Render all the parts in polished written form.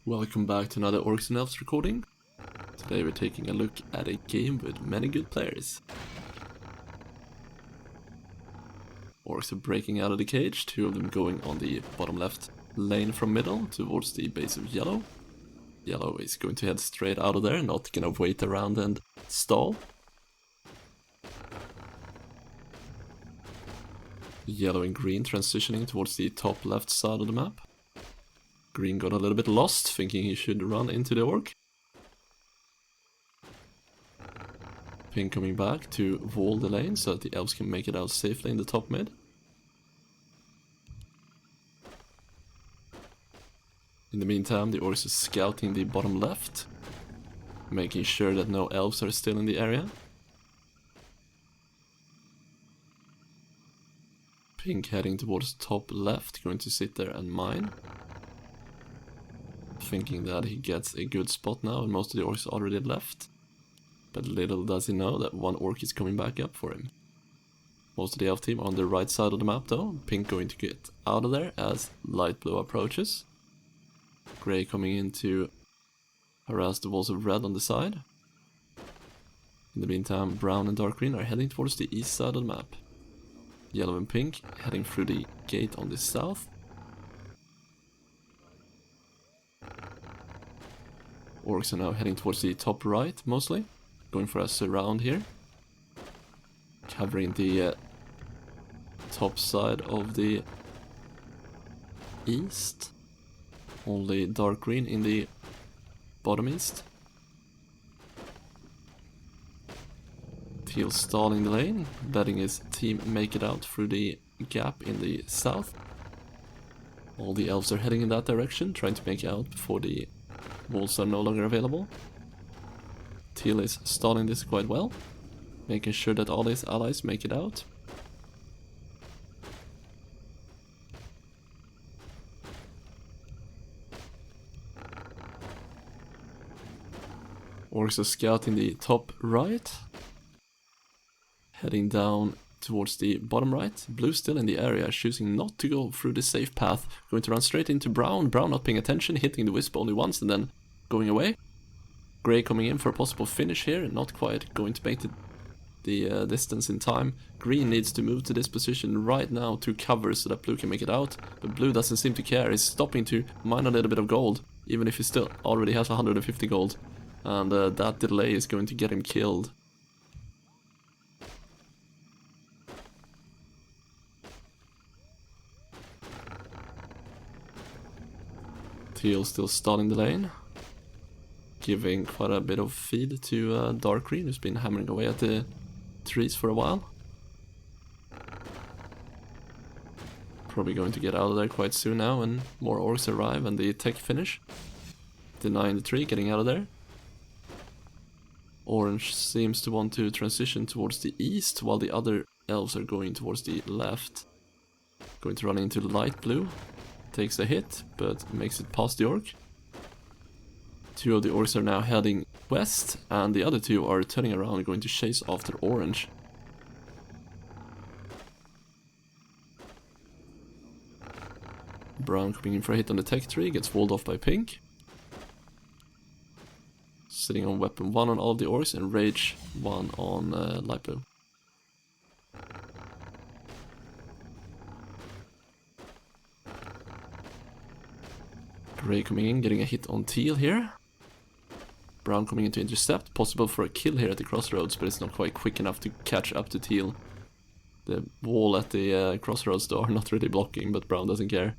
Welcome back to another Orcs and Elves recording. Today we're taking a look at a game with many good players. Orcs are breaking out of the cage, two of them going on the bottom left lane from middle towards the base of yellow. Yellow is going to head straight out of there, not gonna wait around and stall. Yellow and green transitioning towards the top left side of the map. Green got a little bit lost, thinking he should run into the orc. Pink coming back to wall the lane so that the elves can make it out safely in the top mid. In the meantime, the orcs are scouting the bottom left, making sure that no elves are still in the area. Pink heading towards top left, going to sit there and mine. Thinking that he gets a good spot now and most of the orcs already left. But little does he know that one orc is coming back up for him. Most of the elf team are on the right side of the map though. Pink going to get out of there as light blue approaches. Grey coming in to harass the walls of red on the side. In the meantime, brown and dark green are heading towards the east side of the map. Yellow and pink heading through the gate on the south. Orcs are now heading towards the top right, mostly. Going for a surround here. Covering the top side of the east. Only dark green in the bottom east. Teal stalling the lane, letting his team make it out through the gap in the south. All the elves are heading in that direction, trying to make it out before the walls are no longer available. Teal is stalling this quite well, making sure that all his allies make it out. Orcs are scouting the top right, heading down towards the bottom right. Blue still in the area, choosing not to go through the safe path, going to run straight into brown. Brown not paying attention, hitting the wisp only once and then going away. Grey coming in for a possible finish here, not quite going to make the distance in time. Green needs to move to this position right now to cover so that blue can make it out, but blue doesn't seem to care. He's stopping to mine a little bit of gold, even if he still already has 150 gold, and that delay is going to get him killed. Teal still stalling the lane, giving quite a bit of feed to dark green, who's been hammering away at the trees for a while. Probably going to get out of there quite soon now when more orcs arrive and the tech finish. Denying the tree, getting out of there. Orange seems to want to transition towards the east while the other elves are going towards the left. Going to run into light blue. Takes a hit, but makes it past the orc. Two of the orcs are now heading west, and the other two are turning around and going to chase after orange. Brown coming in for a hit on the tech tree, gets walled off by pink. Sitting on weapon 1 on all of the orcs and rage 1 on light blue. Grey coming in, getting a hit on teal here. Brown coming in to intercept, possible for a kill here at the crossroads, but it's not quite quick enough to catch up to teal. The wall at the crossroads though are not really blocking, but brown doesn't care.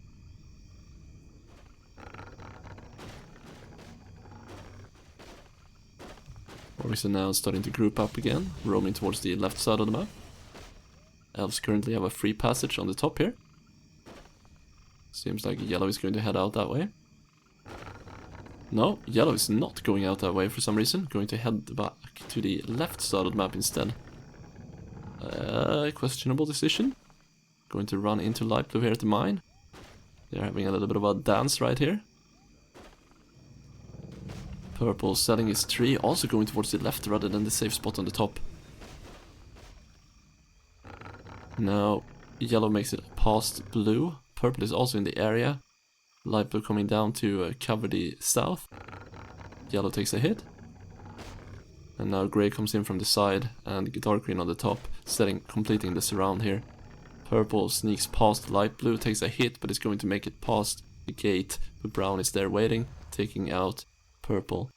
Orcs are now starting to group up again, roaming towards the left side of the map. Elves currently have a free passage on the top here. Seems like yellow is going to head out that way. No, yellow is not going out that way for some reason. Going to head back to the left side of the map instead. Questionable decision. Going to run into light blue here at the mine. They're having a little bit of a dance right here. Purple selling his tree, also going towards the left rather than the safe spot on the top. Now, yellow makes it past blue. Purple is also in the area. Light blue coming down to cover the south. Yellow takes a hit. And now grey comes in from the side and dark green on the top, completing the surround here. Purple sneaks past light blue, takes a hit, but is going to make it past the gate. But brown is there waiting, taking out purple.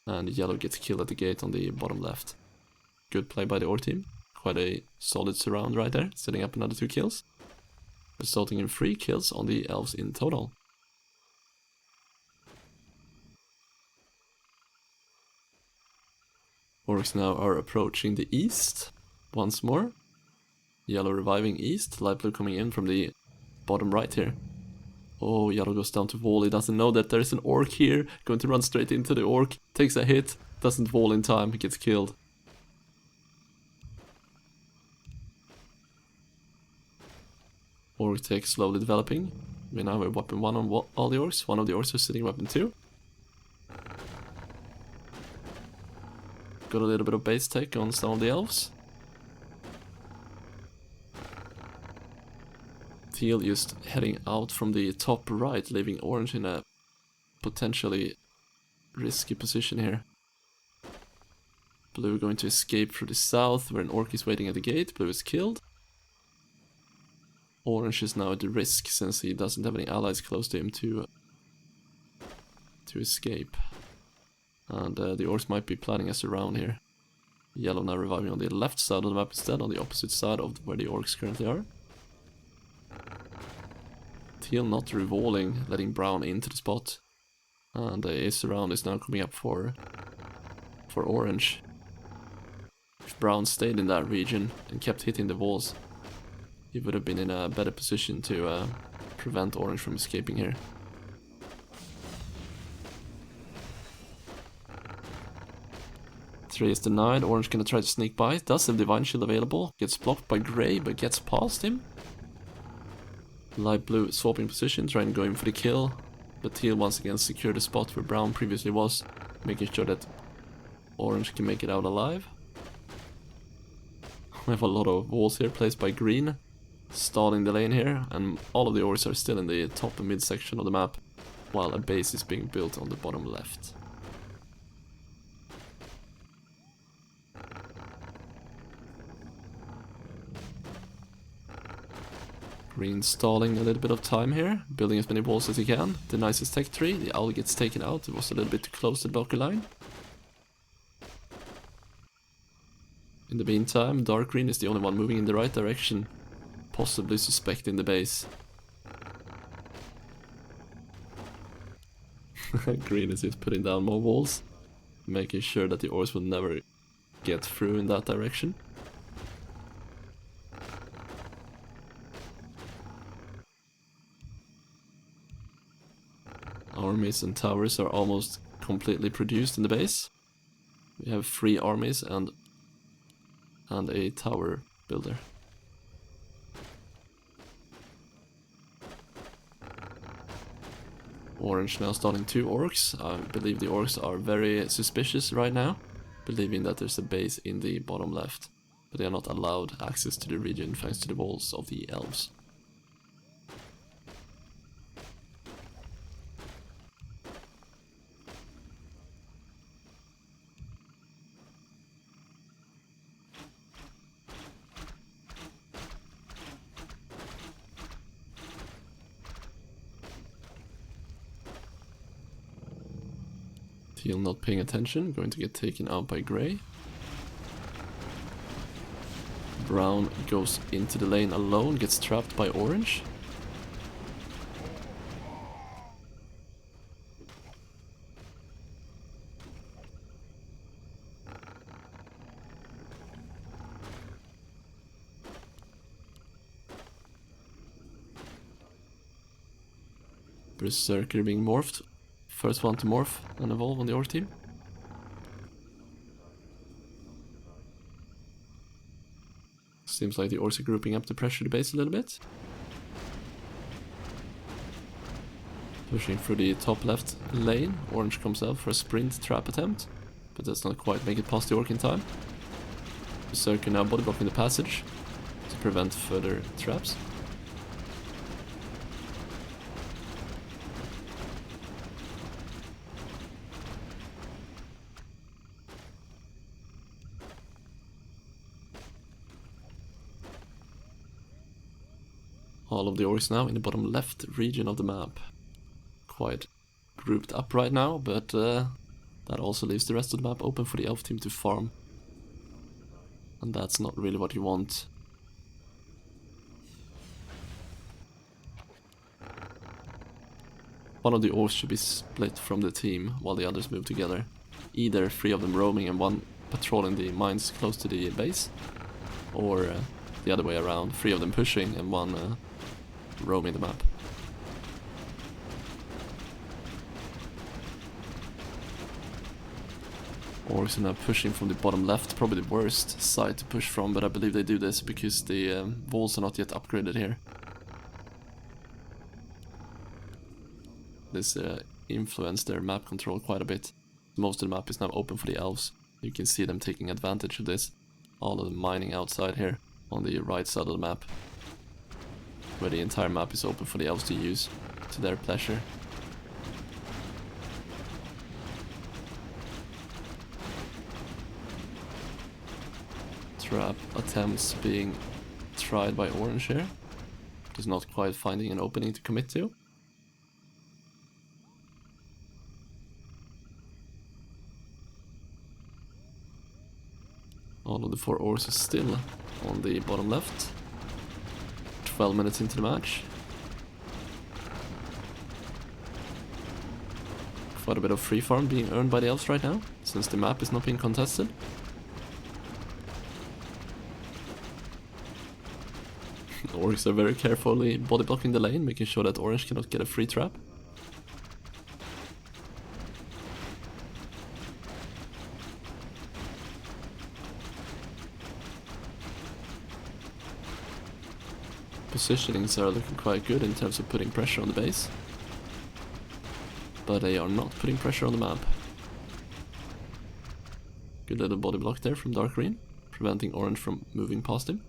And yellow gets killed at the gate on the bottom left. Good play by the Orc team. Quite a solid surround right there, setting up another 2 kills. Resulting in 3 kills on the elves in total. Orcs now are approaching the east once more. Yellow reviving east, light blue coming in from the bottom right here. Oh, yellow goes down to wall, he doesn't know that there's an orc here, going to run straight into the orc, takes a hit, doesn't wall in time, he gets killed. Orc tech slowly developing. We now have weapon 1 on all the orcs, one of the orcs are sitting weapon 2. Got a little bit of base tech on some of the elves. Teal just heading out from the top right, leaving orange in a potentially risky position here. Blue going to escape through the south, where an orc is waiting at the gate. Blue is killed. Orange is now at the risk, since he doesn't have any allies close to him to escape. And the orcs might be planning a surround here. Yellow now reviving on the left side of the map instead, on the opposite side of where the orcs currently are. Teal not revolving, letting brown into the spot. And a surround is now coming up for orange. If brown stayed in that region and kept hitting the walls, he would have been in a better position to prevent orange from escaping here. Three is denied, orange gonna try to sneak by, does have Divine Shield available, gets blocked by grey but gets past him. Light blue swapping position, trying to go in for the kill, but teal once again secure the spot where brown previously was, making sure that orange can make it out alive. We have a lot of walls here placed by green, stalling the lane here, and all of the orcs are still in the top and mid section of the map, while a base is being built on the bottom left. Green stalling a little bit of time here, building as many walls as he can, denies his tech tree, the owl gets taken out, it was a little bit too close to the blocker line. In the meantime, dark green is the only one moving in the right direction, possibly suspecting the base. Green is just putting down more walls, making sure that the orcs will never get through in that direction. Armies and towers are almost completely produced in the base. We have 3 armies and a tower builder. Orange now starting 2 orcs. I believe the orcs are very suspicious right now, believing that there's a base in the bottom left, but they are not allowed access to the region thanks to the walls of the elves. Teal not paying attention, going to get taken out by grey. Brown goes into the lane alone, gets trapped by orange. Berserker being morphed. First one to morph and evolve on the orc team. Seems like the orcs are grouping up to pressure the base a little bit. Pushing through the top left lane. Orange comes out for a sprint trap attempt, but does not quite make it past the orc in time. Berserker now body blocking the passage to prevent further traps. All of the orcs now in the bottom left region of the map. Quite grouped up right now, but that also leaves the rest of the map open for the elf team to farm. And that's not really what you want. One of the orcs should be split from the team while the others move together. Either 3 of them roaming and 1 patrolling the mines close to the base, or the other way around, 3 of them pushing and 1 roaming the map. Orcs are now pushing from the bottom left, probably the worst side to push from, but I believe they do this because the walls are not yet upgraded here. This influenced their map control quite a bit. Most of the map is now open for the elves. You can see them taking advantage of this. All of them mining outside here on the right side of the map, where the entire map is open for the elves to use to their pleasure. Trap attempts being tried by Orange here. Just not quite finding an opening to commit to. All of the 4 orcs are still on the bottom left. 12 minutes into the match. Quite a bit of free farm being earned by the elves right now, since the map is not being contested. The orcs are very carefully body blocking the lane, making sure that Orange cannot get a free trap. Positionings are looking quite good in terms of putting pressure on the base, but they are not putting pressure on the map. Good little body block there from Dark Green, preventing Orange from moving past him.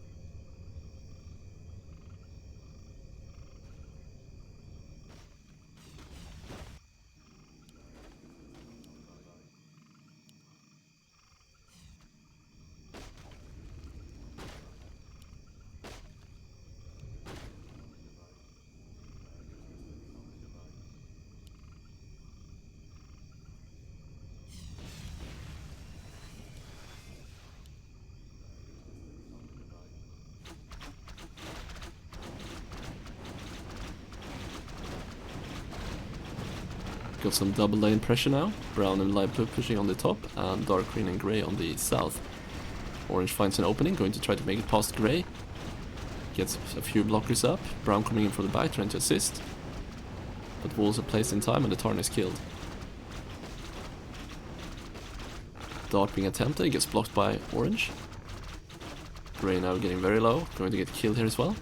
Got some double lane pressure now. Brown and light blue pushing on the top, and dark green and grey on the south. Orange finds an opening, going to try to make it past grey. Gets a few blockers up. Brown coming in from the back, trying to assist. But walls are placed in time and the Tarn is killed. Dart being attempted, gets blocked by Orange. Grey now getting very low, going to get killed here as well.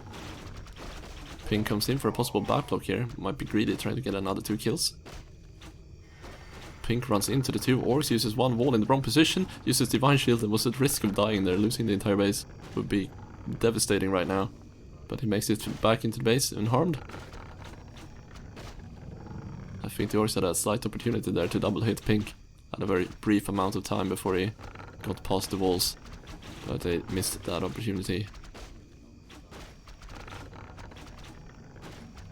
Pink comes in for a possible back block here. Might be greedy, trying to get another 2 kills. Pink runs into the 2 orcs, uses 1 wall in the wrong position, uses Divine Shield and was at risk of dying there, losing the entire base. Would be devastating right now. But he makes it back into the base unharmed. I think the orcs had a slight opportunity there to double hit Pink at a very brief amount of time before he got past the walls. But they missed that opportunity.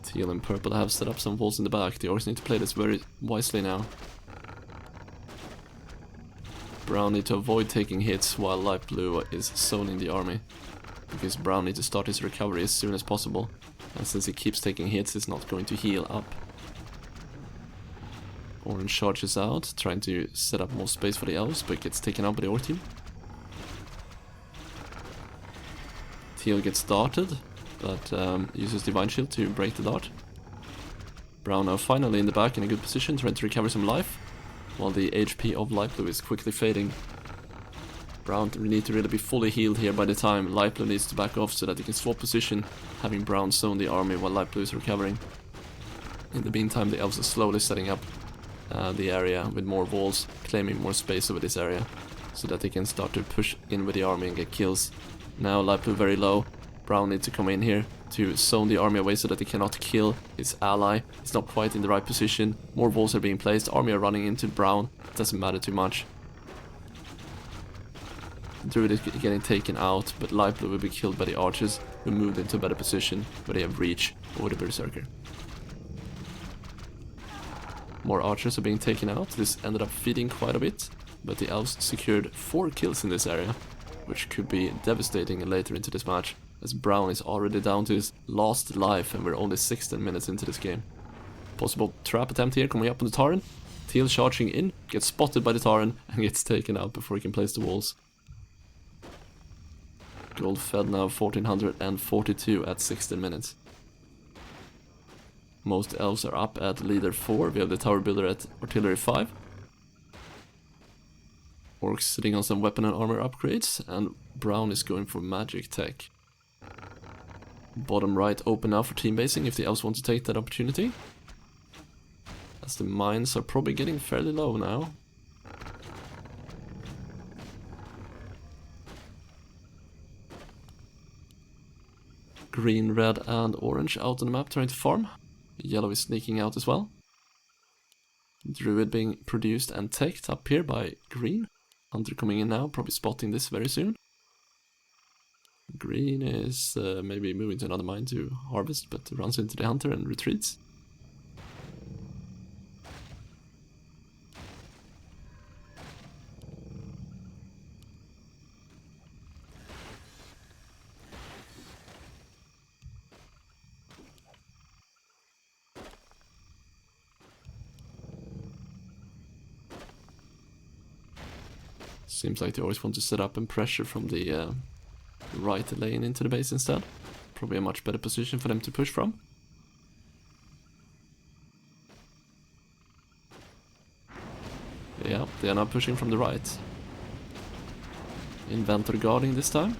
Teal and purple have set up some walls in the back. The orcs need to play this very wisely now. Brown need to avoid taking hits while light blue is zoning the army, because Brown needs to start his recovery as soon as possible, and since he keeps taking hits, it's not going to heal up. Orange charges out, trying to set up more space for the elves, but gets taken out by the orc team. Teal gets started, but uses Divine Shield to break the dart. Brown now finally in the back in a good position, trying to recover some life, while the HP of light blue is quickly fading. Brown need to really be fully healed here by the time light blue needs to back off so that he can swap position, having Brown zone the army while light blue is recovering. In the meantime, the elves are slowly setting up the area with more walls, claiming more space over this area, so that they can start to push in with the army and get kills. Now light blue very low. Brown needs to come in here to zone the army away so that he cannot kill his ally. It's not quite in the right position. More walls are being placed. Army are running into Brown. It doesn't matter too much. Druid is getting taken out, but Light Blue will be killed by the archers, who moved into a better position, where they have reach over the Berserker. More archers are being taken out. This ended up feeding quite a bit, but the elves secured 4 kills in this area, which could be devastating later into this match, as Brown is already down to his last life and we're only 16 minutes into this game. Possible trap attempt here coming up on the Tauren. Teal charging in, gets spotted by the Tauren and gets taken out before he can place the walls. Gold fed now 1442 at 16 minutes. Most elves are up at leader 4, we have the tower builder at artillery 5. Orcs sitting on some weapon and armor upgrades, and Brown is going for magic tech. Bottom right open now for team basing if the elves want to take that opportunity. As the mines are probably getting fairly low now. Green, red and orange out on the map trying to farm. Yellow is sneaking out as well. Druid being produced and teched up here by green. Hunter coming in now, probably spotting this very soon. Green is maybe moving to another mine to harvest, but runs into the hunter and retreats. Seems like they always want to set up and pressure from the right lane into the base instead. Probably a much better position for them to push from. Yeah, they are now pushing from the right. Inventor guarding this time.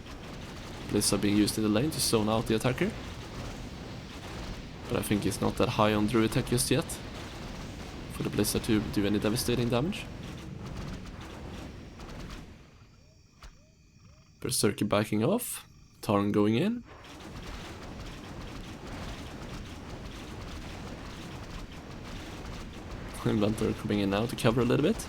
Blitz are being used in the lane to zone out the attacker. But I think it's not that high on Druid tech just yet for the Blizzard to do any devastating damage. Berserker backing off, Tauren going in. Inventor coming in now to cover a little bit.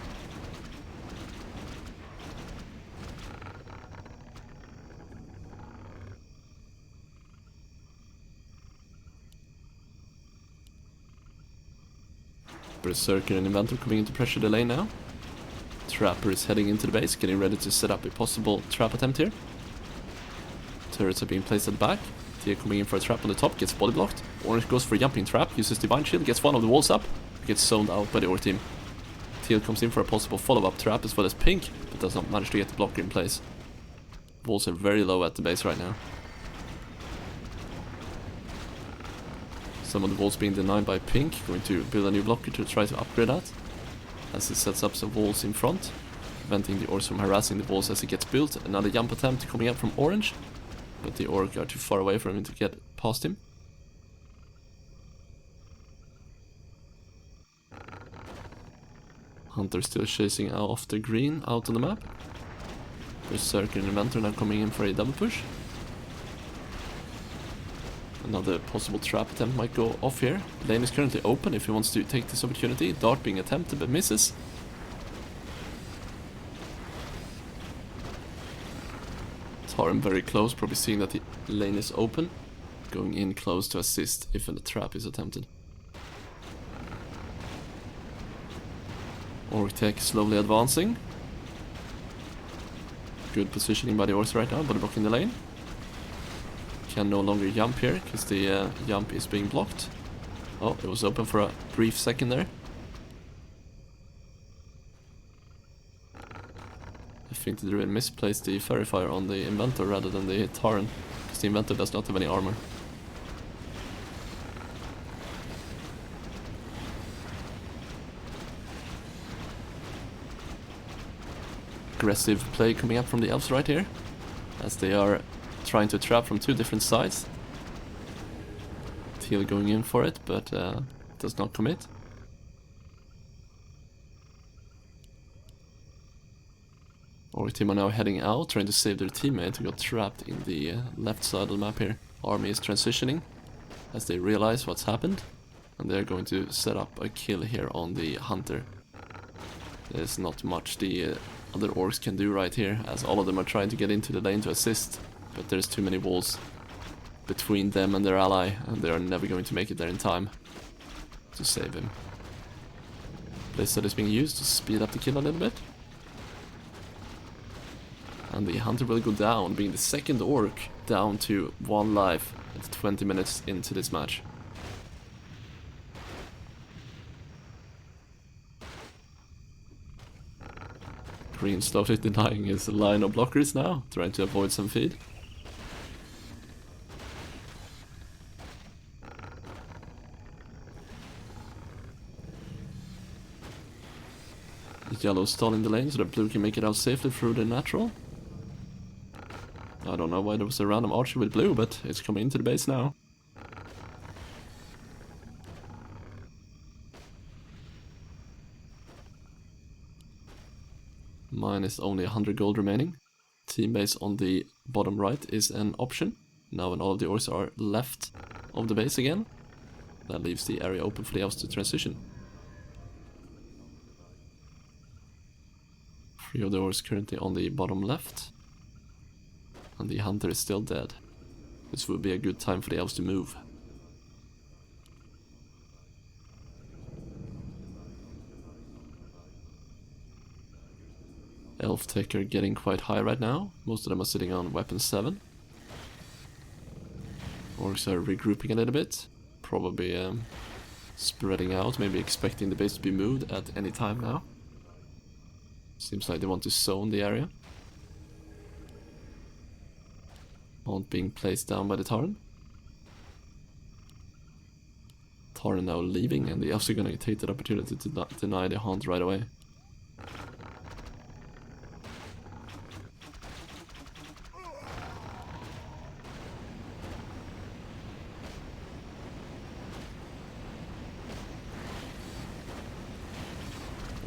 Berserker and Inventor coming in to pressure the lane now. Trapper is heading into the base, getting ready to set up a possible trap attempt here. Turrets are being placed at the back. Tia coming in for a trap on the top, gets body blocked. Orange goes for a jumping trap, uses Divine Shield, gets one of the walls up, gets zoned out by the Orc team. Teal comes in for a possible follow-up trap as well as Pink, but does not manage to get the blocker in place. Walls are very low at the base right now. Some of the walls being denied by Pink, going to build a new blocker to try to upgrade that. As he sets up some walls in front, preventing the Orcs from harassing the walls as it gets built. Another jump attempt coming up from Orange, but the Orc are too far away for him to get past him. Hunter still chasing after green out on the map. Berserker and Inventor now coming in for a double push. Another possible trap attempt might go off here. Lane is currently open if he wants to take this opportunity. Dart being attempted but misses. Tauren very close, probably seeing that the lane is open. Going in close to assist if a trap is attempted. Orc tech slowly advancing. Good positioning by the Orcs right now, body blocking the lane. Can no longer jump here because the jump is being blocked. Oh, it was open for a brief second there. I think the Druid misplaced the Fairy Fire on the Inventor rather than the Tauren, because the Inventor does not have any armor. Aggressive play coming up from the Elves right here, as they are trying to trap from 2 different sides. Teal going in for it, but does not commit. Orc team are now heading out, trying to save their teammate who got trapped in the left side of the map here. Army is transitioning as they realize what's happened, and they're going to set up a kill here on the Hunter. There's not much the other orcs can do right here, as all of them are trying to get into the lane to assist, but there's too many walls between them and their ally, and they are never going to make it there in time to save him. Blizzard is being used to speed up the kill a little bit. And the hunter will go down, being the second orc down to 1 life at 20 minutes into this match. Green slowly denying his line of blockers now, trying to avoid some feed. Yellow stalling the lane so that blue can make it out safely through the natural. I don't know why there was a random archer with blue, but it's coming into the base now. Mine is only 100 gold remaining. Team base on the bottom right is an option. Now when all of the orcs are left of the base again, that leaves the area open for the elves to transition. 3 of the orcs currently on the bottom left. And the hunter is still dead. This would be a good time for the elves to move. Elf tech are getting quite high right now. Most of them are sitting on weapon 7. Orcs are regrouping a little bit. Probably spreading out, maybe expecting the base to be moved at any time now. Seems like they want to zone the area. Haunt being placed down by the Tauren. Tauren now leaving, and the elves are gonna take that opportunity to deny the Haunt right away.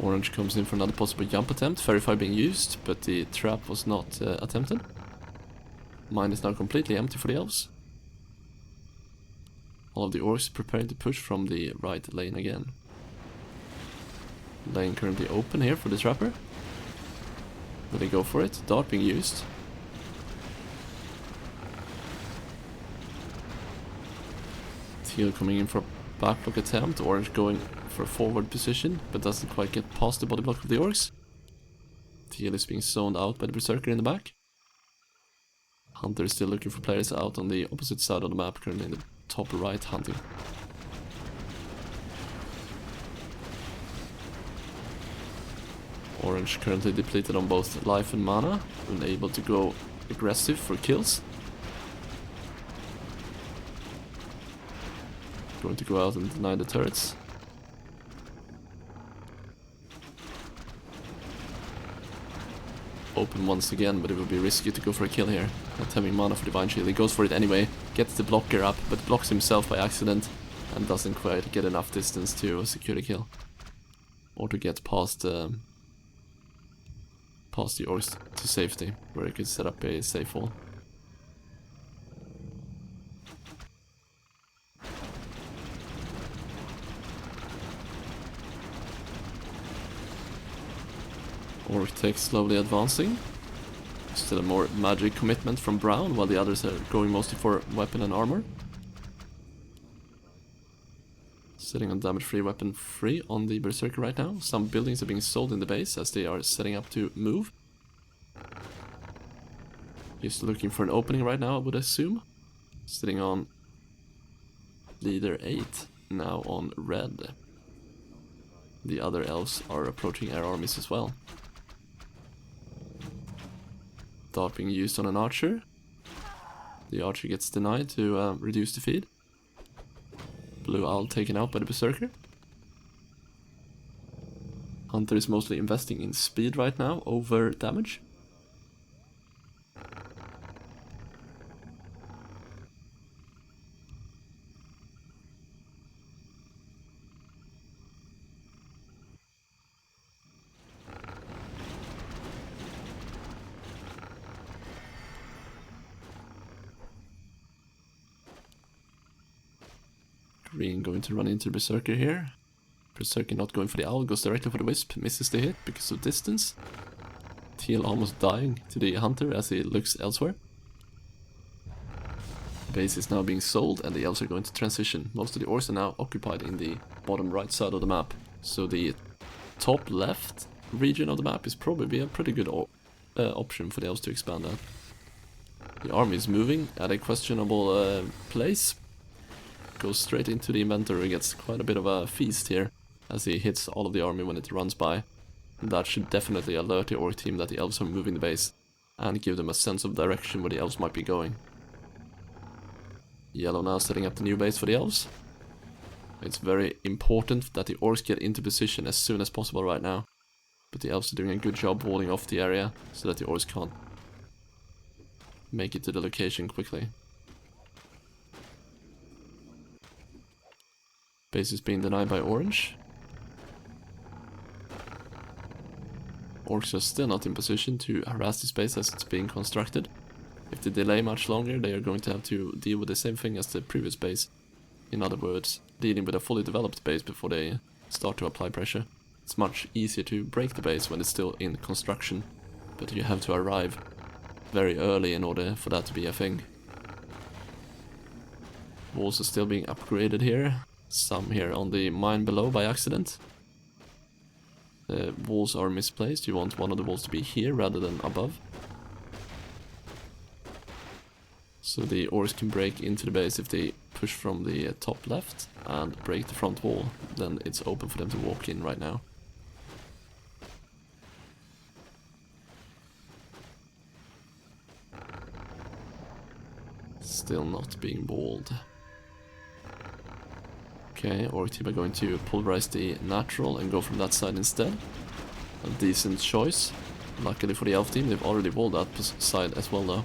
Orange comes in for another possible jump attempt, Verify being used, but the trap was not attempted. Mine is now completely empty for the elves. All of the orcs preparing to push from the right lane again. Lane currently open here for the trapper. Will they go for it? Dart being used. Teal coming in for a backblock attempt. Orange going for a forward position, but doesn't quite get past the body block of the orcs. Teal is being zoned out by the berserker in the back. Hunter is still looking for players out on the opposite side of the map, currently in the top right hunting. Orange currently depleted on both life and mana, unable to go aggressive for kills. Going to go out and deny the turrets. Open once again, but it would be risky to go for a kill here. Not having mana for Divine Shield, he goes for it anyway, gets the blocker up, but blocks himself by accident and doesn't quite get enough distance to secure the kill. Or to get past the orcs to safety, where he could set up a safe wall. Orc tech slowly advancing. Still a more magic commitment from Brown, while the others are going mostly for weapon and armor. Sitting on damage free, weapon free on the berserker right now. Some buildings are being sold in the base as they are setting up to move. He's looking for an opening right now, I would assume. Sitting on leader 8, now on red. The other elves are approaching air armies as well. Dart being used on an archer. The archer gets denied to reduce the feed. Blue owl taken out by the berserker. Hunter is mostly investing in speed right now over damage. Green going to run into the berserker here. Berserker not going for the owl, goes directly for the wisp, misses the hit because of distance. Teal almost dying to the hunter as he looks elsewhere. The base is now being sold and the elves are going to transition. Most of the orcs are now occupied in the bottom right side of the map. So the top left region of the map is probably a pretty good option for the elves to expand at. The army is moving at a questionable place. Goes straight into the inventory, gets quite a bit of a feast here as he hits all of the army when it runs by. And that should definitely alert the orc team that the elves are moving the base and give them a sense of direction where the elves might be going. Yellow now setting up the new base for the elves. It's very important that the orcs get into position as soon as possible right now. But the elves are doing a good job walling off the area so that the orcs can't make it to the location quickly. Base is being denied by orange. Orcs are still not in position to harass this base as it's being constructed. If they delay much longer, they are going to have to deal with the same thing as the previous base. In other words, dealing with a fully developed base before they start to apply pressure. It's much easier to break the base when it's still in construction, but you have to arrive very early in order for that to be a thing. Walls are still being upgraded here. Some here on the mine below by accident. The walls are misplaced. You want one of the walls to be here rather than above. So the orcs can break into the base if they push from the top left and break the front wall. Then it's open for them to walk in right now. Still not being walled. Okay, Orc team are going to pulverize the natural and go from that side instead. A decent choice. Luckily for the elf team, they've already walled that side as well though.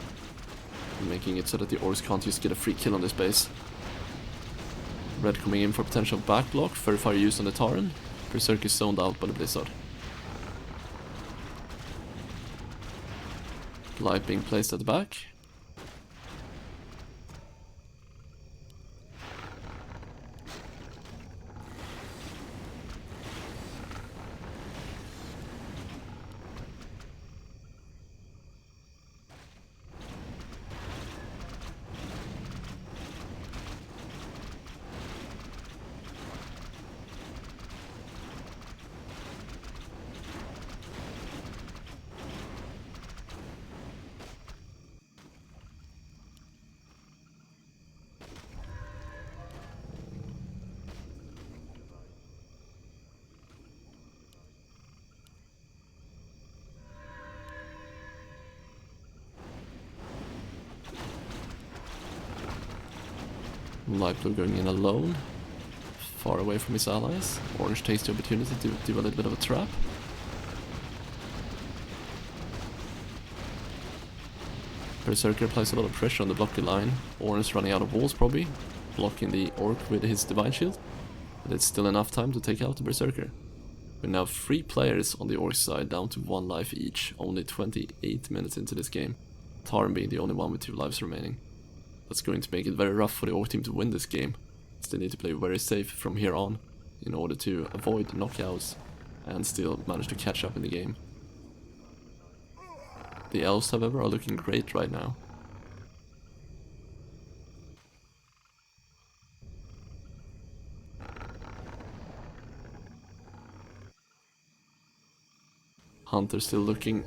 Making it so that the orcs can't just get a free kill on this base. Red coming in for potential backblock, Fairy Fire used on the Tauren. Berserk is zoned out by the Blizzard. Light being placed at the back. Light blue going in alone, far away from his allies. Orange takes the opportunity to do a little bit of a trap. Berserker applies a lot of pressure on the blocky line. Orange running out of walls probably, blocking the orc with his divine shield. But it's still enough time to take out the Berserker. We're now 3 players on the orc side, down to 1 life each, only 28 minutes into this game. Tauren being the only one with 2 lives remaining. That's going to make it very rough for the orc team to win this game, as they need to play very safe from here on in order to avoid knockouts and still manage to catch up in the game. The elves, however, are looking great right now. Hunter still looking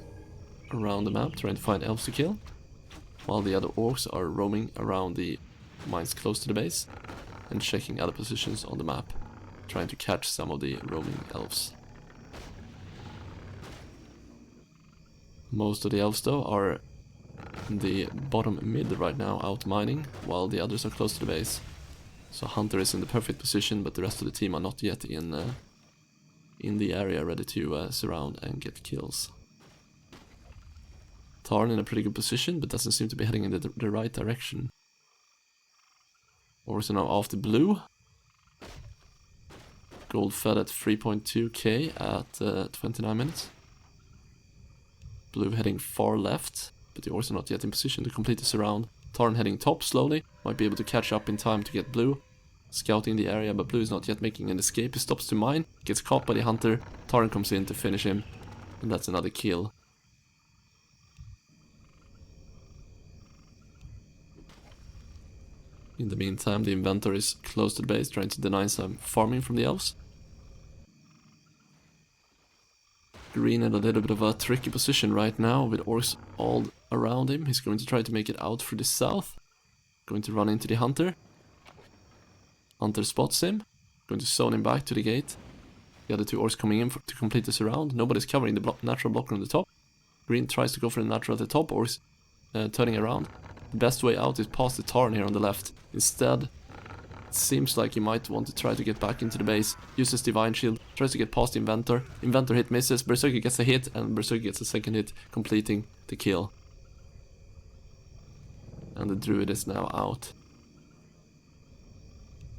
around the map, trying to find elves to kill, while the other orcs are roaming around the mines close to the base and checking other positions on the map, trying to catch some of the roaming elves. Most of the elves though are in the bottom mid right now, out mining, while the others are close to the base. So Hunter is in the perfect position, but the rest of the team are not yet in the area ready to surround and get kills. Tauren in a pretty good position, but doesn't seem to be heading in the right direction. Orcs are now after blue. Gold fed at 3.2k at 29 minutes. Blue heading far left, but the orcs are not yet in position to complete the surround. Tauren heading top slowly, might be able to catch up in time to get blue. Scouting the area, but blue is not yet making an escape. He stops to mine, gets caught by the hunter. Tauren comes in to finish him, and that's another kill. In the meantime, the inventor is close to the base, trying to deny some farming from the elves. Green in a little bit of a tricky position right now, with orcs all around him. He's going to try to make it out through the south. Going to run into the hunter. Hunter spots him. Going to zone him back to the gate. The other two orcs coming in to complete the surround. Nobody's covering the natural blocker on the top. Green tries to go for the natural at the top, orcs turning around. The best way out is past the Tarn here on the left. Instead, it seems like he might want to try to get back into the base. Uses Divine Shield, tries to get past the Inventor. Inventor hit misses, Berserker gets a hit, and Berserker gets a second hit, completing the kill. And the Druid is now out.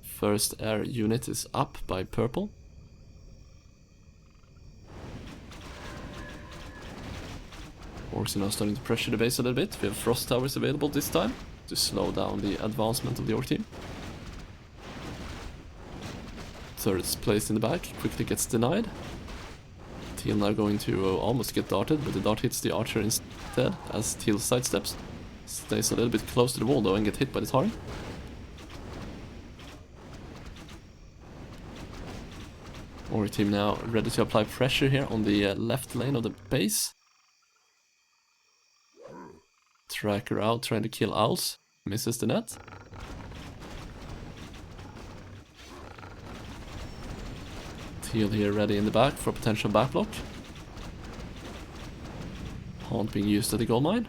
First air unit is up by purple. Orcs are now starting to pressure the base a little bit. We have Frost Towers available this time to slow down the advancement of the Orc team. Turrets placed in the back, quickly gets denied. Teal now going to almost get darted, but the dart hits the archer instead as Teal sidesteps. Stays a little bit close to the wall though and get hit by the Tarn. Orc team now ready to apply pressure here on the left lane of the base. Tracker out, trying to kill owls. Misses the net. Teal here ready in the back for a potential backblock. Haunt being used at the gold mine.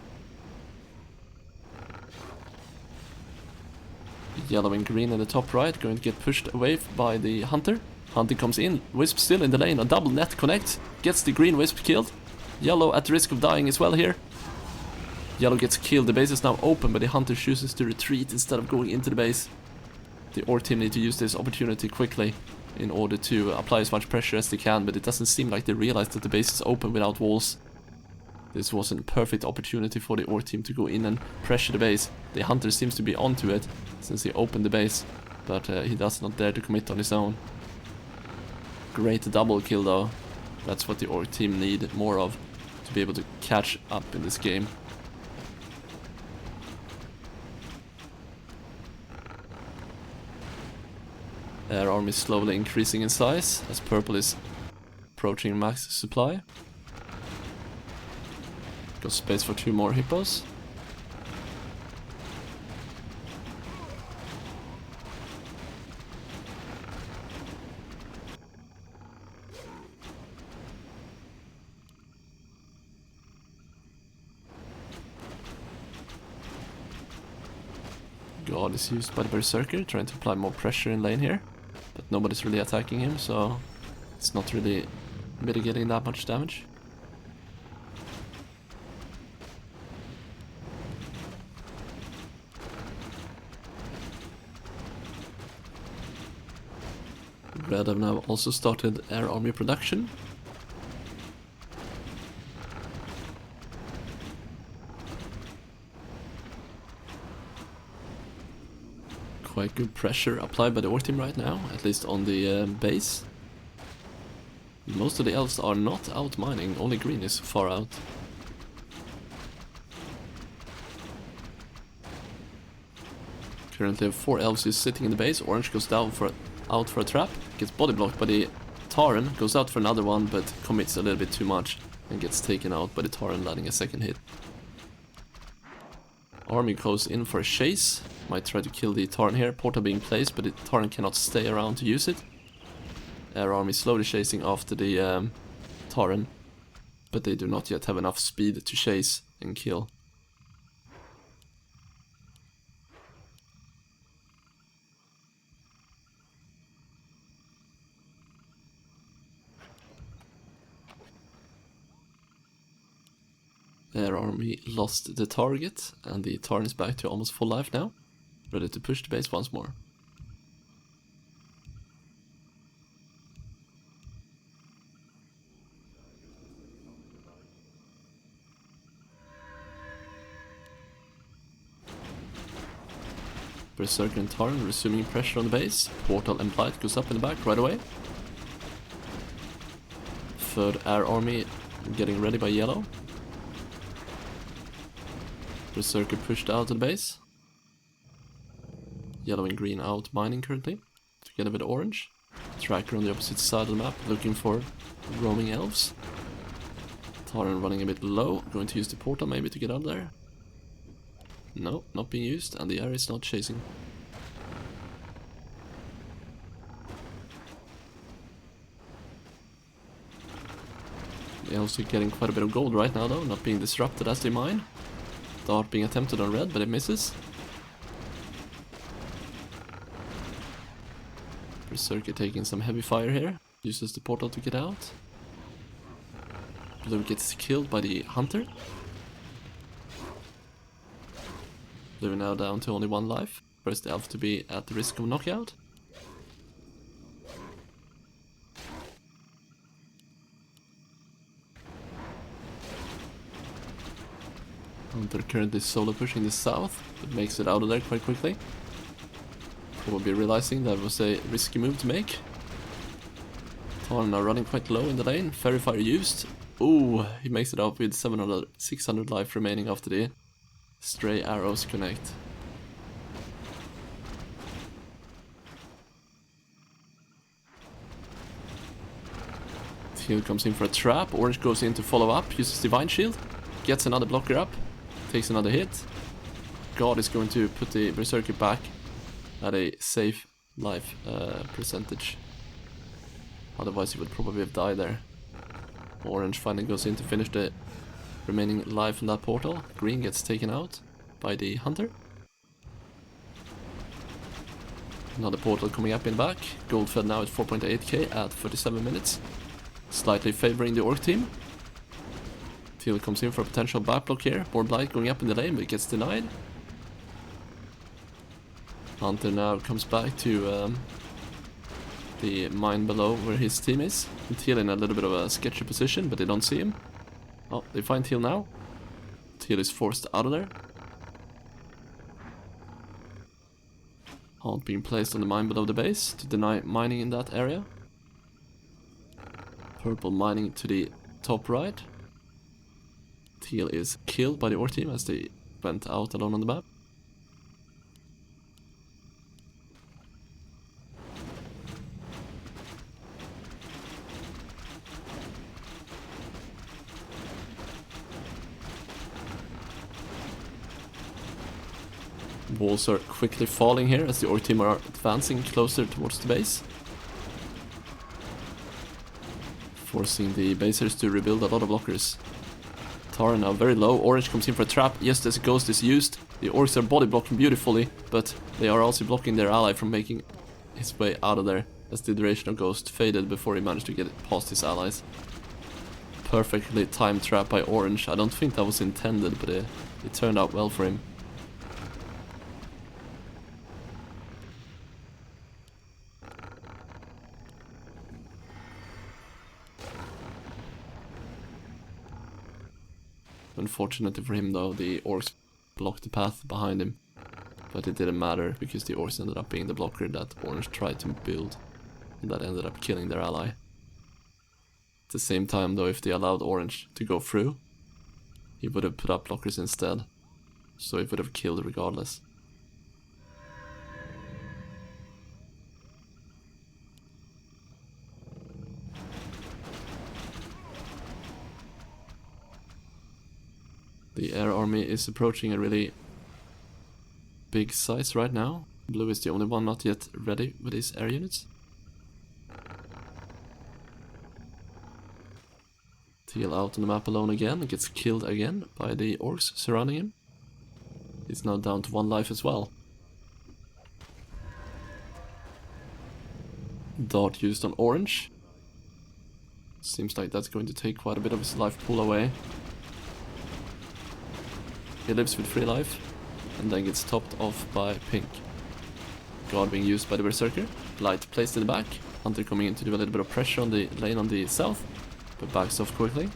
Yellow and green in the top right, going to get pushed away by the hunter. Hunter comes in, Wisp still in the lane, a double net connects, gets the green Wisp killed. Yellow at risk of dying as well here. Yellow gets killed, the base is now open, but the hunter chooses to retreat instead of going into the base. The Orc team need to use this opportunity quickly in order to apply as much pressure as they can, but it doesn't seem like they realize that the base is open without walls. This was a perfect opportunity for the Orc team to go in and pressure the base. The hunter seems to be onto it since he opened the base, but he does not dare to commit on his own. Great double kill though. That's what the Orc team need more of to be able to catch up in this game. Air army slowly increasing in size as purple is approaching max supply. Got space for 2 more hippos. God is used by the Berserker, trying to apply more pressure in lane here. But nobody's really attacking him, so it's not really mitigating that much damage. Red have now also started air army production. Quite good pressure applied by the Orc team right now, at least on the base. Most of the elves are not out mining, only green is far out. Currently 4 elves is sitting in the base. Orange goes down out for a trap, gets body blocked by the Tauren, goes out for another one but commits a little bit too much and gets taken out by the Tauren, landing a second hit. Army goes in for a chase, might try to kill the Tauren here, portal being placed, but the Tauren cannot stay around to use it. Air army slowly chasing after the Tauren, but they do not yet have enough speed to chase and kill. Air army lost the target, and the Tauren is back to almost full life now, ready to push the base once more. Berserker and Tauren resuming pressure on the base. Portal and Blight goes up in the back right away. Third air army getting ready by yellow. Berserker pushed out of the base. Yellow and green out mining currently, together with orange. Tracker on the opposite side of the map, looking for roaming elves. Tauren running a bit low, going to use the portal maybe to get out there. No, not being used, and the area is not chasing. The elves are getting quite a bit of gold right now though, not being disrupted as they mine. Dart being attempted on red, but it misses. Berserker taking some heavy fire here, uses the portal to get out. Blue gets killed by the hunter. Blue now down to only 1 life. First elf to be at the risk of knockout. Hunter currently solo pushing the south, but makes it out of there quite quickly. Probably realizing that was a risky move to make. Tauren now running quite low in the lane. Fairy fire used. Ooh, he makes it up with 600 life remaining after the stray arrows connect. Teal comes in for a trap. Orange goes in to follow up, uses Divine Shield, gets another blocker up, takes another hit. God is going to put the Berserker back at a safe life percentage. Otherwise he would probably have died there. Orange finally goes in to finish the remaining life in that portal. Green gets taken out by the hunter. Another portal coming up in back. Gold fed now at 4.8k at 37 minutes. Slightly favoring the Orc team. Teal comes in for a potential backblock here. Board Blight going up in the lane, but it gets denied. Hunter now comes back to the mine below where his team is. And Teal in a little bit of a sketchy position, but they don't see him. Oh, they find Teal now. Teal is forced out of there. Halt being placed on the mine below the base to deny mining in that area. Purple mining to the top right. Teal is killed by the Orc team as they went out alone on the map. Walls are quickly falling here as the Orc team are advancing closer towards the base. Forcing the basers to rebuild a lot of blockers. Tauren now very low. Orange comes in for a trap just as a ghost is used. The Orcs are body blocking beautifully, but they are also blocking their ally from making his way out of there as the duration of Ghost faded before he managed to get it past his allies. Perfectly timed trap by Orange. I don't think that was intended, but it turned out well for him. Unfortunately for him though, the Orcs blocked the path behind him. But it didn't matter because the Orcs ended up being the blocker that Orange tried to build. And that ended up killing their ally. At the same time though, if they allowed Orange to go through, he would have put up blockers instead. So he would have killed regardless. The air army is approaching a really big size right now. Blue is the only one not yet ready with his air units. Teal out on the map alone again and gets killed again by the Orcs surrounding him. He's now down to 1 life as well. Dart used on Orange. Seems like that's going to take quite a bit of his life pool away. He lives with 3 life, and then gets topped off by Pink. Guard being used by the Berserker. Light placed in the back. Hunter coming in to do a little bit of pressure on the lane on the south, but backs off quickly.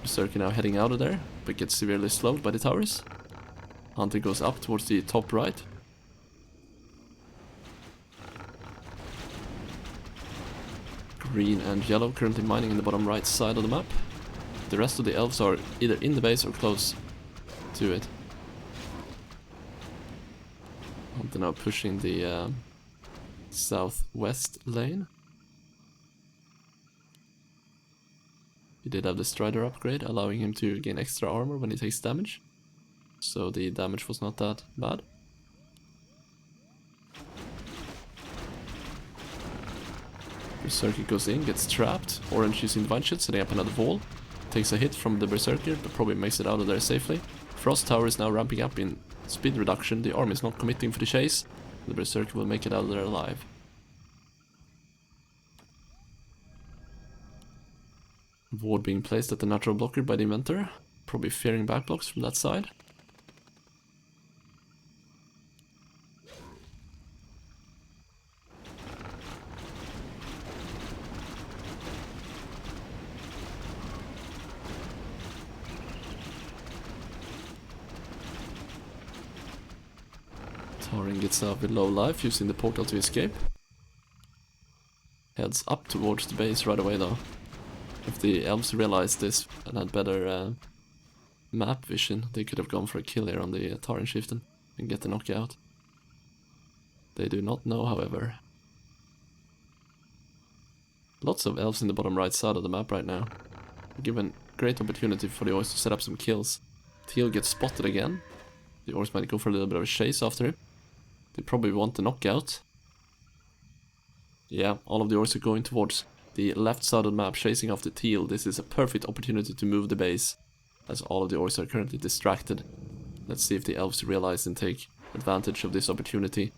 Berserker now heading out of there, but gets severely slowed by the towers. Hunter goes up towards the top right. Green and yellow currently mining in the bottom right side of the map. The rest of the elves are either in the base or close to it. Berserker now pushing the southwest lane. He did have the Strider upgrade, allowing him to gain extra armor when he takes damage. So the damage was not that bad. Berserker goes in, gets trapped. Orange using Divine Shield, setting up another wall. Takes a hit from the Berserker, but probably makes it out of there safely. Frost Tower is now ramping up in speed reduction. The army is not committing for the chase. The Berserker will make it out of there alive. Ward being placed at the natural blocker by the Inventor. Probably fearing backblocks from that side. Tarin gets out with low life, using the portal to escape. Heads up towards the base right away though. If the elves realized this and had better map vision, they could have gone for a kill here on the Tarin Chieftain and get the knockout. They do not know, however. Lots of elves in the bottom right side of the map right now. Given great opportunity for the Orcs to set up some kills. Teal gets spotted again. The Orcs might go for a little bit of a chase after him. They probably want the knockout. Yeah, all of the Orcs are going towards the left side of the map, chasing after Teal. This is a perfect opportunity to move the base, as all of the Orcs are currently distracted. Let's see if the elves realize and take advantage of this opportunity.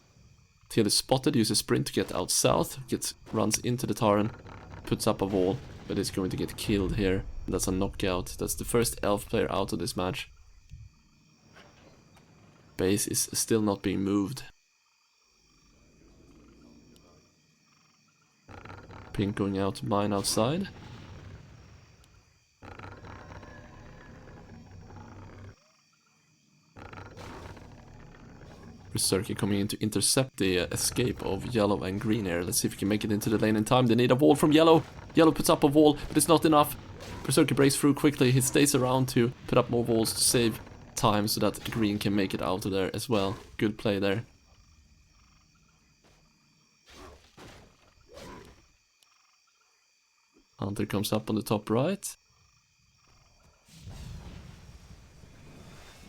Teal is spotted, uses sprint to get out south, runs into the Tarin, puts up a wall, but is going to get killed here. That's a knockout. That's the first elf player out of this match. Base is still not being moved. Pink going out to mine outside. Berserker coming in to intercept the escape of yellow and green here. Let's see if we can make it into the lane in time. They need a wall from yellow. Yellow puts up a wall, but it's not enough. Berserker breaks through quickly. He stays around to put up more walls to save time so that green can make it out of there as well. Good play there. Hunter comes up on the top right.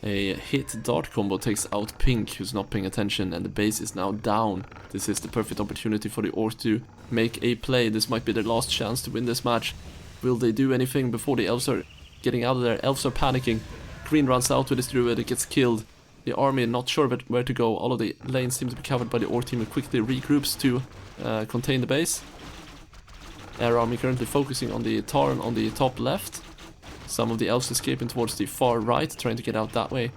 A hit dart combo takes out Pink, who's not paying attention, and the base is now down. This is the perfect opportunity for the Orcs to make a play. This might be their last chance to win this match. Will they do anything before the elves are getting out of there? Elves are panicking. Green runs out with his druid, it gets killed. The army not sure where to go. All of the lanes seem to be covered by the Orc team, and quickly regroups to contain the base. Air army currently focusing on the Tarin on the top left. Some of the elves escaping towards the far right, trying to get out that way.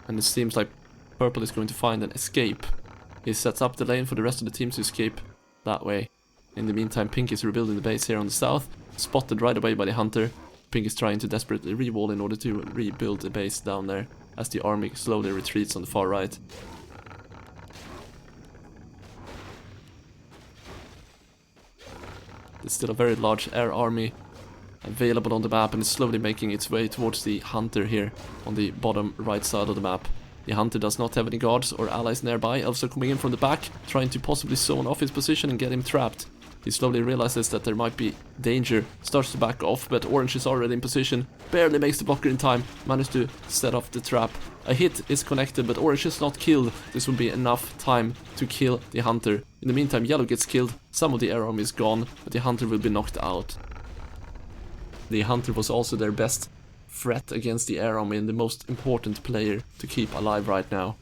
And it seems like purple is going to find an escape. He sets up the lane for the rest of the team to escape that way. In the meantime, Pink is rebuilding the base here on the south, spotted right away by the hunter. Pink is trying to desperately re-wall in order to rebuild the base down there, as the army slowly retreats on the far right. There's still a very large air army available on the map, and it's slowly making its way towards the hunter here on the bottom right side of the map. The hunter does not have any guards or allies nearby. Elves are coming in from the back, trying to possibly zone off his position and get him trapped. He slowly realizes that there might be danger, starts to back off, but Orange is already in position, barely makes the blocker in time, managed to set off the trap. A hit is connected, but Orange is not killed. This will be enough time to kill the hunter. In the meantime, Yellow gets killed, some of the air army is gone, but the hunter will be knocked out. The hunter was also their best threat against the air army and the most important player to keep alive right now.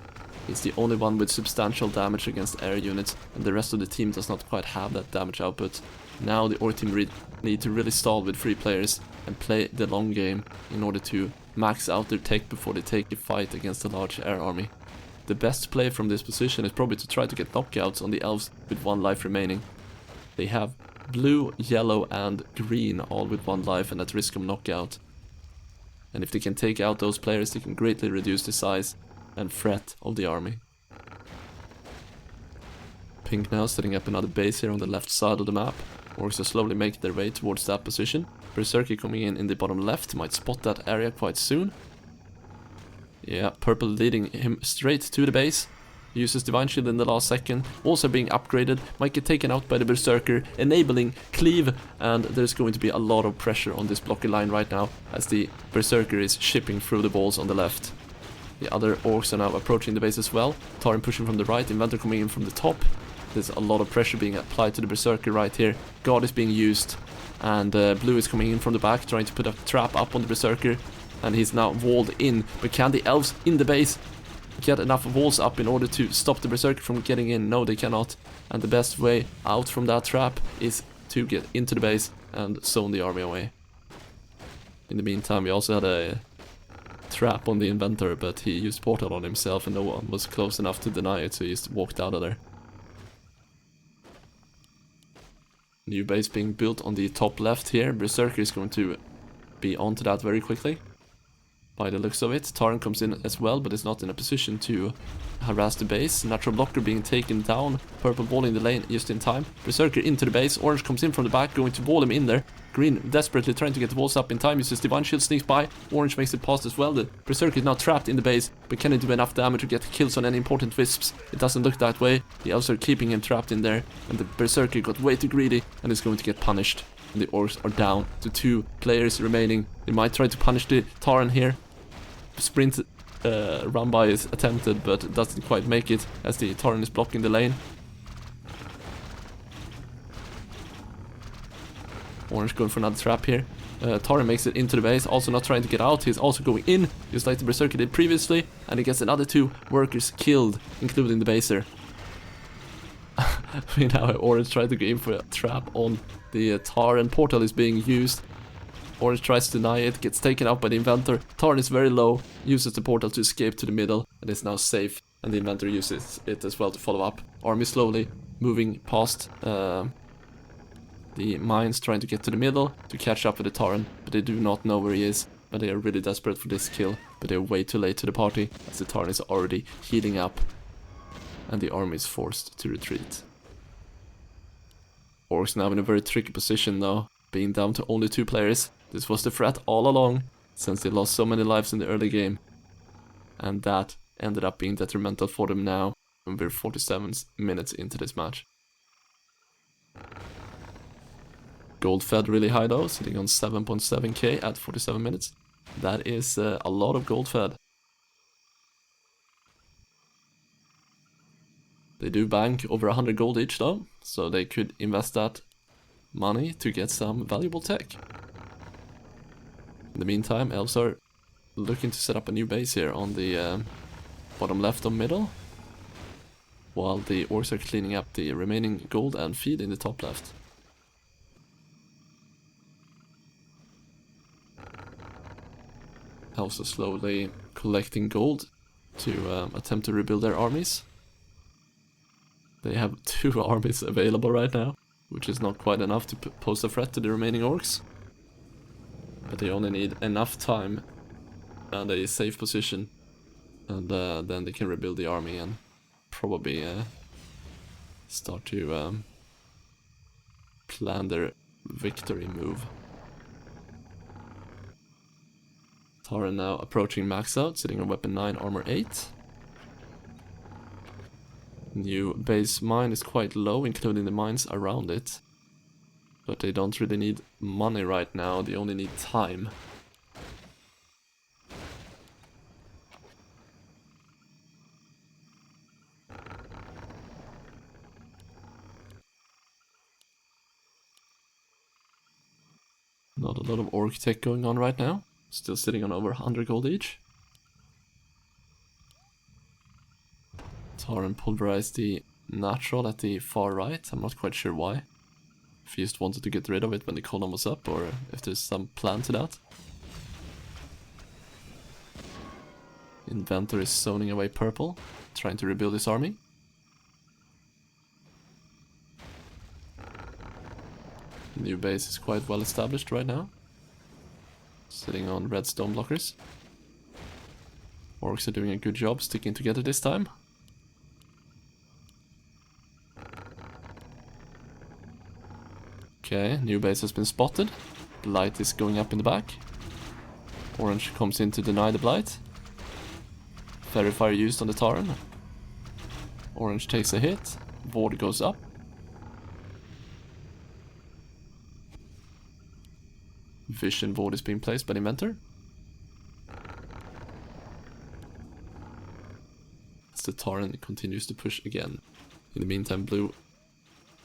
He's the only one with substantial damage against air units, and the rest of the team does not quite have that damage output. Now the Orc team need to really stall with 3 players and play the long game in order to max out their tech before they take a fight against a large air army. The best play from this position is probably to try to get knockouts on the elves with 1 life remaining. They have blue, yellow and green all with 1 life and at risk of knockout. And if they can take out those players, they can greatly reduce the size and threat of the army. Pink now setting up another base here on the left side of the map. Orcs are slowly making their way towards that position. Berserker coming in the bottom left, might spot that area quite soon. Yeah, purple leading him straight to the base. Uses Divine Shield in the last second, also being upgraded, might get taken out by the Berserker, enabling cleave, and there's going to be a lot of pressure on this blocky line right now, as the Berserker is shipping through the walls on the left. The other Orcs are now approaching the base as well, Tauren pushing from the right, Inventor coming in from the top. There's a lot of pressure being applied to the Berserker right here, God is being used, and Blue is coming in from the back, trying to put a trap up on the Berserker, and he's now walled in, but can the Elves in the base get enough walls up in order to stop the Berserker from getting in? No, they cannot, and the best way out from that trap is to get into the base and zone the army away. In the meantime, we also had a trap on the Inventor, but he used Portal on himself and no one was close enough to deny it, so he just walked out of there. New base being built on the top left here. Berserker is going to be onto that very quickly, by the looks of it. Tauren comes in as well, but is not in a position to harass the base. Natural blocker being taken down. Purple ball in the lane just in time. Berserker into the base. Orange comes in from the back, going to wall him in there. Green desperately trying to get the walls up in time. Uses Divine Shield, sneaks by. Orange makes it past as well. The Berserker is now trapped in the base, but can he do enough damage to get kills on any important wisps? It doesn't look that way. The Elves are keeping him trapped in there, and the Berserker got way too greedy and is going to get punished. And the Orcs are down to 2 players remaining. They might try to punish the Tauren here. Sprint run by is attempted, but doesn't quite make it, as the Tauren is blocking the lane. Orange going for another trap here. Tauren makes it into the base, also not trying to get out. He's also going in, just like the Berserker did previously, and he gets another 2 workers killed, including the baser. We now have Orange trying to go in for a trap on the Tauren. Portal is being used. Orange tries to deny it, gets taken out by the Inventor. Tauren is very low, uses the portal to escape to the middle, and is now safe. And the Inventor uses it as well to follow up. Army slowly moving past the mines, trying to get to the middle to catch up with the Tauren, but they do not know where he is. But they are really desperate for this kill, but they are way too late to the party, as the Tauren is already healing up, and the army is forced to retreat. Orcs now in a very tricky position though, being down to only 2 players. This was the threat all along, since they lost so many lives in the early game. And that ended up being detrimental for them now, when we're 47 minutes into this match. Gold fed really high though, sitting on 7.7k at 47 minutes. That is a lot of gold fed. They do bank over 100 gold each though, so they could invest that money to get some valuable tech. In the meantime, Elves are looking to set up a new base here on the bottom left of middle, while the Orcs are cleaning up the remaining gold and feed in the top left. Elves are slowly collecting gold to attempt to rebuild their armies. They have 2 armies available right now, which is not quite enough to pose a threat to the remaining Orcs. But they only need enough time and a safe position, and then they can rebuild the army and probably start to plan their victory move. Tauren now approaching max out, sitting on weapon 9, armor 8. New base mine is quite low, including the mines around it. But they don't really need money right now, they only need time. Not a lot of orc tech going on right now. Still sitting on over 100 gold each. Tauren pulverized the natural at the far right. I'm not quite sure why. If he just wanted to get rid of it when the column was up, or if there's some plan to that. Inventor is zoning away purple, trying to rebuild his army. New base is quite well established right now. Sitting on red stone blockers. Orcs are doing a good job sticking together this time. Okay, new base has been spotted. Blight is going up in the back. Orange comes in to deny the Blight. Fairy Fire used on the Tauren. Orange takes a hit. Ward goes up. Vision ward is being placed by the inventor. As the Tauren continues to push again. In the meantime, blue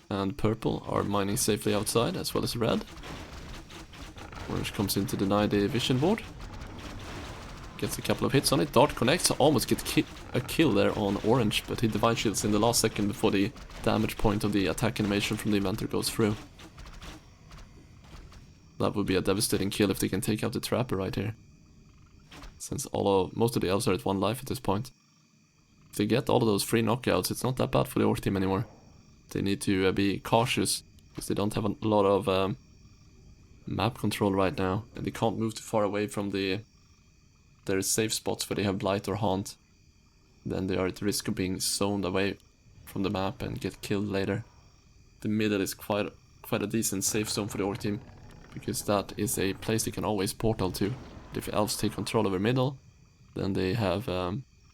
and purple are mining safely outside, as well as red. Orange comes in to deny the vision ward. Gets a couple of hits on it. Dart connects, almost gets a kill there on Orange, but he divine shields in the last second before the damage point of the attack animation from the inventor goes through. That would be a devastating kill if they can take out the Trapper right here. Since most of the elves are at 1 life at this point. If they get all of those free knockouts, it's not that bad for the Orc team anymore. They need to be cautious, because they don't have a lot of map control right now. And they can't move too far away from their safe spots where they have Blight or Haunt. Then they are at risk of being zoned away from the map and get killed later. The middle is quite a decent safe zone for the Orc team, because that is a place they can always portal to. But if elves take control over middle, then they have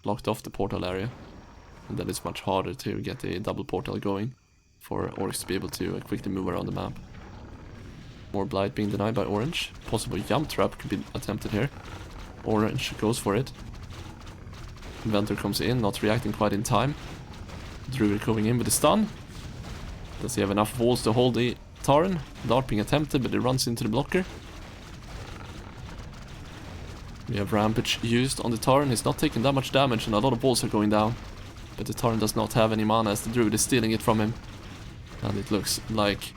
locked off the portal area, and then it's much harder to get a double portal going for Orcs to be able to quickly move around the map. More Blight being denied by Orange. Possible jump trap could be attempted here. Orange goes for it. Inventor comes in, not reacting quite in time. Druid coming in with a stun. Does he have enough walls to hold the Tauren? Dart being attempted, but it runs into the blocker. We have Rampage used on the Tauren. He's not taking that much damage and a lot of walls are going down. But the Tauren does not have any mana as the Druid is stealing it from him. And it looks like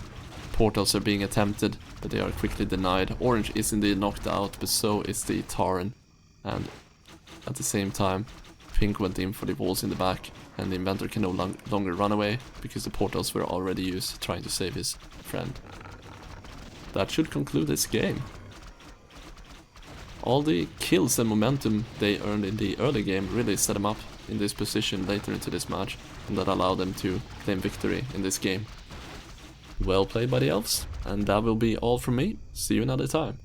portals are being attempted, but they are quickly denied. Orange is indeed knocked out, but so is the Tauren. And at the same time, Pink went in for the walls in the back, and the Inventor can no longer run away, because the portals were already used trying to save his friend. That should conclude this game. All the kills and momentum they earned in the early game really set them up in this position later into this match, and that allowed them to claim victory in this game. Well played by the elves, and that will be all from me. See you another time.